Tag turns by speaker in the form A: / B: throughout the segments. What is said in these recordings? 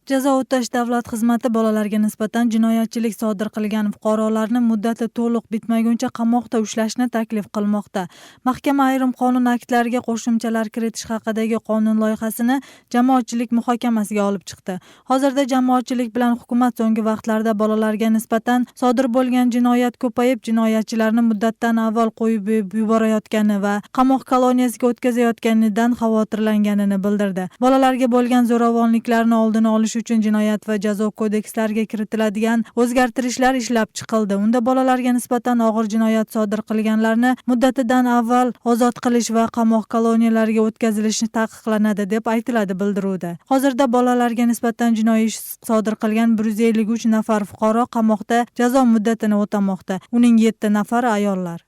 A: Jazo o'tash davlat xizmati bolalarga nisbatan jinoyatchilik sodir qilgan fuqarolarni muddati to'liq bitmaguncha qamoqda ushlashni taklif qilmoqda. Mahkama ayrim qonun aktlariga qo'shimchalar kiritish haqidagi qonun loyihasini jamoatchilik muhokamasiga olib chiqdi. Hozirda jamoatchilik bilan hukumat so'nggi vaqtlarda bolalarga nisbatan sodir bo'lgan jinoyat ko'payib, jinoyatchilarni muddatdan avval qo'yib yuborayotgani va qamoq koloniyasiga o'tkazayotganidan xavotirlanganini bildirdi. Bolalarga bo'lgan zo'ravonliklarni oldini olish uchun jinoyat va jazo kodekslariga kiritiladigan o'zgartirishlar ishlab chiqildi. Unda bolalarga nisbatan og'ir jinoyat sodir qilganlarni muddatidan avval ozod qilish va qamoq koloniyalariga o'tkazilishi taqiqlanadi deb aytiladi bildiruvda. Hozirda bolalarga nisbatan jinoiy ish sodir qilgan 153 nafar fuqaro qamoqda jazo muddatini o'tamoqda. Uning 7 nafari ayollar.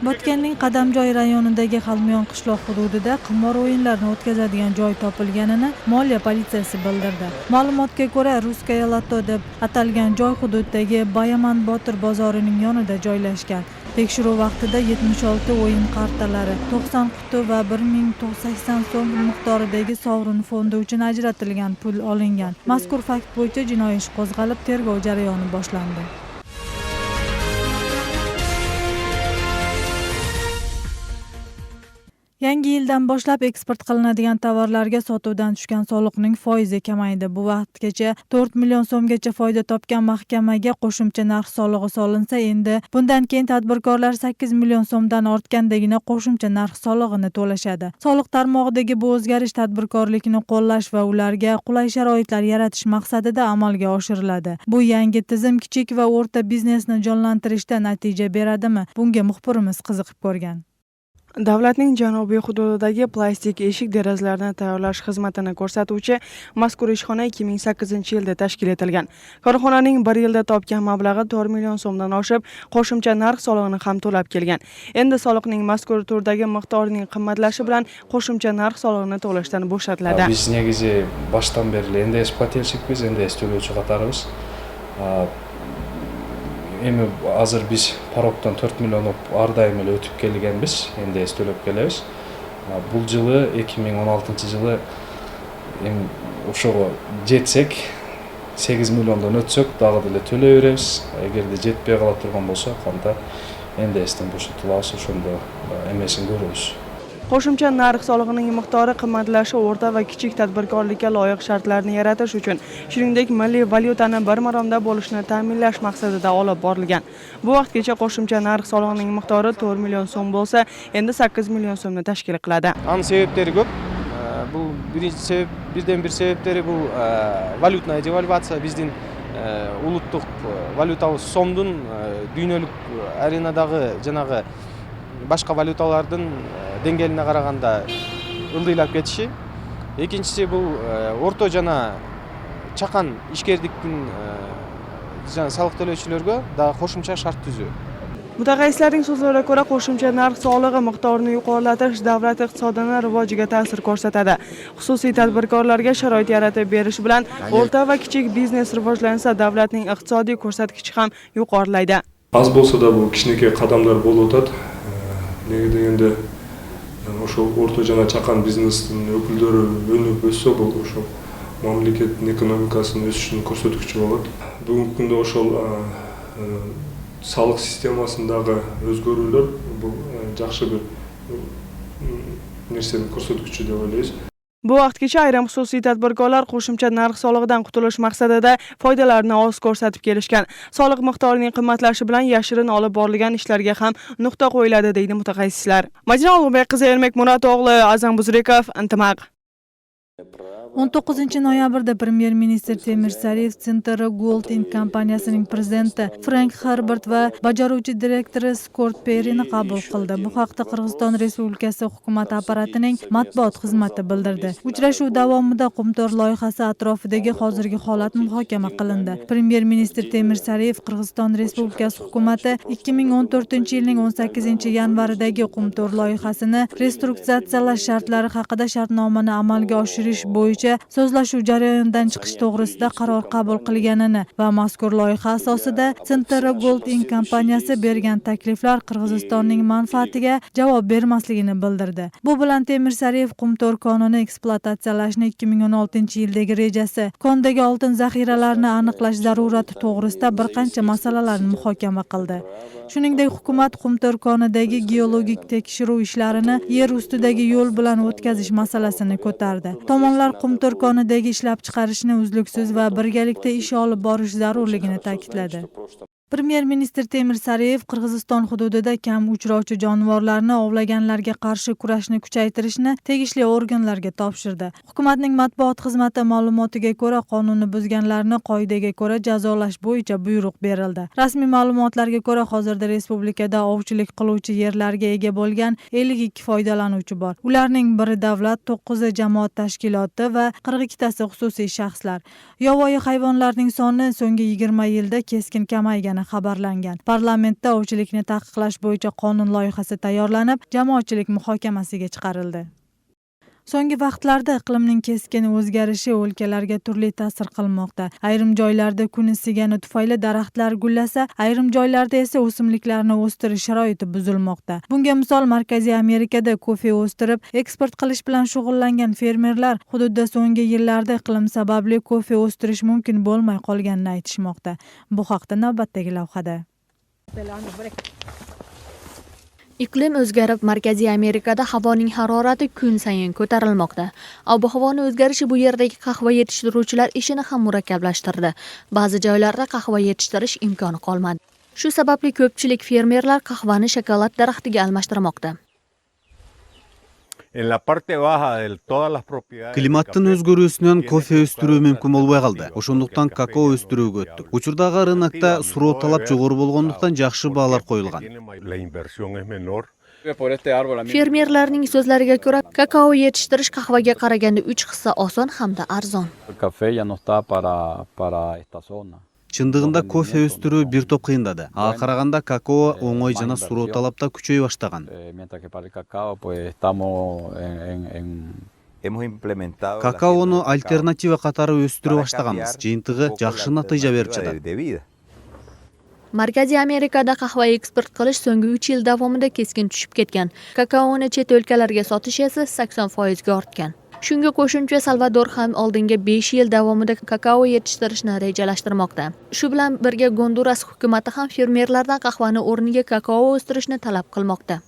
A: Botkenning Qadamjoy rayonidagi Xalmiyon qishloq hududida qimor o'yinlarini o'tkazadigan joy topilganini moliya politsiyasi bildirdi. Ma'lumotga ko'ra, Ruskaya Lato deb atalgan joy hududdagi Bayaman Botir bozorining yonida joylashgan. Tekshiruv vaqtida 76 o'yin kartalari, 90 quti va 1080 so'm miqdoridagi sovrin fondi uchun ajratilgan pul olingan. Mazkur fakt bo'yicha jinoiy ish qo'zg'alib, tergov jarayoni boshlandi. Yangi yildan boshlab eksport qilinadigan tovarlarga sotuvdan tushgan soliqning foizi kamaydi. Bu vaqtgacha 4 million so'mgacha foyda topgan mahkamaga qo'shimcha narx solig'i solinsa, endi bundan keyin tadbirkorlar 8 million so'mdan ortgandagina qo'shimcha narx solig'ini to'lashadi. Soliq tarmog'idagi bu o'zgarish tadbirkorlikni qo'llash va ularga qulay sharoitlar yaratish maqsadida amalga oshiriladi. Bu yangi tizim kichik va o'rta biznesni jonlantirishda natija beradimi? Bunga muxbirimiz qiziqib ko'rgan.
B: Davlatning janubiy hududidagi plastik eshik derazalarini tayyorlash xizmatini ko'rsatuvchi mazkur ishxona 2008-yilda tashkil etilgan. Korxonaning 1 yilda topgan mablag'i 4 million so'mdan oshib, qo'shimcha narx solig'ini ham to'lab kelgan. Endi soliqning mazkur turdagi miqdorining qimmatlashi bilan qo'shimcha narx solig'ini to'lashdan bo'shatiladi.
C: Biz negizi boshdan beri endi eksploatatsiyachiz, endi to'lovchi qatorimiz. Endi hozir biz parokdan 4 million ardayım ile ötüp kelgenmiz, endi төлөп kelemiz. Бұл жылы 2016 жылы ошого жетсек 8 миллиондан өтсөк, дагы деле төлөй беребиз. Эгерде жетпей кала турган болсо, кандай endi бошотулабыз, ошондо эмесин көрөбүз.
B: Qo'shimcha narx solig'ining miqdori qimmatlashi o'rta va kichik tadbirkorlikka loyiq shartlarni yaratish uchun, shuningdek milliy valyutani bir maromda bo'lishni ta'minlash maqsadida olib borilgan. Bu vaqtgacha qo'shimcha narx solig'ining miqdori 4 million so'm bo'lsa, endi 8 million so'mni tashkil qiladi.
D: Анын себептери көп. Бул биринчи себеп, бирден бир себептери бул валютная девальвация, биздин улуттук валютабыз сомдун дүйнөлүк аренадагы жанагы башка валюталардын деңгээлине караганда ылдыйлап кетиши. Экинчиси бул орто жана чакан ишкердиктин жана салык төлөөчүлөргө дагы кошумча шарт түзүү.
B: Mutaxassislarning so'zlariga ko'ra, qo'shimcha narx solig'i miqdorini yuqorilatish davlat iqtisodining rivojiga ta'sir ko'rsatadi. Xususiy tadbirkorlarga sharoit yaratib berish bilan o'rta va kichik biznes rivojlansa, davlatning iqtisodiy ko'rsatkichi ham yuqorilaydi.
E: Az bo'lsa da bu kichikka qadamlar bo'lib o'tadi. Nega deganda o'sha o'rta jana chaqan biznesning o'killari o'nib o'ssa, bu o'sha mamlakatning ekonomikasini o'sishini ko'rsatuvchi bo'ladi. Bugungi kunda o'sha soliq sistemasındagi o'zgaruvlar bu yaxshi bir narsani ko'rsatuvchi deb o'ylaymiz.
B: Bu vaqtgacha ayrim xususiy tadbirkorlar qo'shimcha narx solig'idan qutulish maqsadida foydalarni oz ko'rsatib kelishgan. Soliq miqdorining qimmatlashi bilan yashirin olib borilgan ishlarga ham nuqta qo'yiladi, deydi mutaxassislar. Madina Ulug'bek qizi Ermak Murat o'g'li Azam Buzrekov, Intimaq.
A: 19 noyabrda Premier Ministr Temir Sariyev Central Golding kompaniyasining prezidenti Frank Herbert va bajaruvchi direktori Scott Perryni qabul qildi. Bu haqda Qirg'iziston Respublikasi hukumat apparatining matbuot xizmati bildirdi. Uchrashuv davomida Qumtor loyihasi atrofidagi hozirgi holat muhokama qilindi. Premier Ministr Temir Sariyev Qirg'iziston Respublikasi hukumati 2014-yilning 18-yanvaridagi Qumtor loyihasini restrukturizatsiyalash shartlari haqida shartnomani amalga oshirish bo'yicha bo'yicha so'zlashuv jarayonidan chiqish to'g'risida qaror qabul qilganini va mazkur loyiha asosida Centera Gold Inc. kompaniyasi bergan takliflar Qirg'izistonning manfaatiga javob bermasligini bildirdi. Bu bilan Temir Sariyev Qumtor konini ekspluatatsiyalashni 2016-yildagi rejasi, kondagi oltin zaxiralarini aniqlash zarurati to'g'risida bir qancha masalalarni muhokama qildi. Shuningdek, hukumat Qumtor konidagi geologik tekshiruv ishlarini yer ustidagi yo'l bilan o'tkazish masalasini ko'tardi. Tomonlar Qumtor konidagi ishlab chiqarishni uzluksiz va birgalikda ish olib borish zarurligini ta'kidladi. Premier ministr Temir Sariyev Qirg'iziston hududida kam uchrovchi jonivorlarni ovlaganlarga qarshi kurashni kuchaytirishni tegishli organlarga topshirdi. Hukumatning matbuot xizmati ma'lumotiga ko'ra, qonunni buzganlarni qoidaga ko'ra jazolash bo'yicha buyruq berildi. Rasmiy ma'lumotlarga ko'ra, hozirda respublikada ovchilik qiluvchi yerlarga ega bo'lgan 52 foydalanuvchi bor. Ularning biri davlat, 9 jamoat tashkiloti va 42 tasi xususiy shaxslar. Yovvoyi hayvonlarning soni so'nggi 20 yilda keskin kamaygani xabarlangan. Parlamentda ovchilikni taqiqlash bo'yicha qonun loyihasi tayyorlanib, jamoatchilik muhokamasiga chiqarildi. So'nggi vaqtlarda iqlimning keskin o'zgarishi o'lkalarga turli ta'sir qilmoqda. Ayrim joylarda kun isigani tufayli daraxtlar gullasa, ayrim joylarda esa o'simliklarni o'stirish sharoiti buzilmoqda. Bunga misol Markaziy Amerikada kofe o'stirib, eksport qilish bilan shug'ullangan fermerlar hududda so'nggi yillarda iqlim sababli kofe o'stirish mumkin bo'lmay qolganini aytishmoqda. Bu haqda navbatdagi lavhada.
F: Iqlim o'zgarib, Markaziy Amerikada havoning harorati kun sayin ko'tarilmoqda. Ob-havoni o'zgarishi bu yerdagi qahva yetishtiruvchilar ishini ham murakkablashtirdi. Ba'zi joylarda qahva yetishtirish imkoni qolmadi. Shu sababli ko'pchilik fermerlar qahvani shokolad daraxtiga almashtirmoqda.
G: Klimatning o'zgarishidan kofe o'stiruv mumkin bo'lmay qoldi. O'shundoqdan kakao o'stiruvga o'tdik. Uchurdagi rinokda surov talab jo'g'ir bo'lganlikdan yaxshi baholar qo'yilgan.
F: Fermerlarning so'zlariga ko'ra, kakao yetishtirish qahvaga qaraganda 3 hissa oson hamda arzon.
G: Chindig'inda kofe o'stiruv bir to'p qiyindadi. Ага qaraganda kakao o'ng'oy jana surov talabda kuchayi boshlagan. Kakaoni alternativa qatori o'stirib boshlaganmiz. Jeyintig'i yaxshi natija berib chiqdi.
F: Markaziy Amerikada qahva eksport qilish so'nggi 3 yil davomida keskin tushib ketgan. Kakaoni chet o'lkalarga sotish esa 80% ga ortgan. Shunga qo'shimcha Salvador ham oldinga 5 yil davomida kakao yetishtirishni rejalashtirmoqda. Shu bilan birga Gonduras hukumatı ham fermerlardan qahvani o'rniga kakao o'stirishni talab qilmoqda.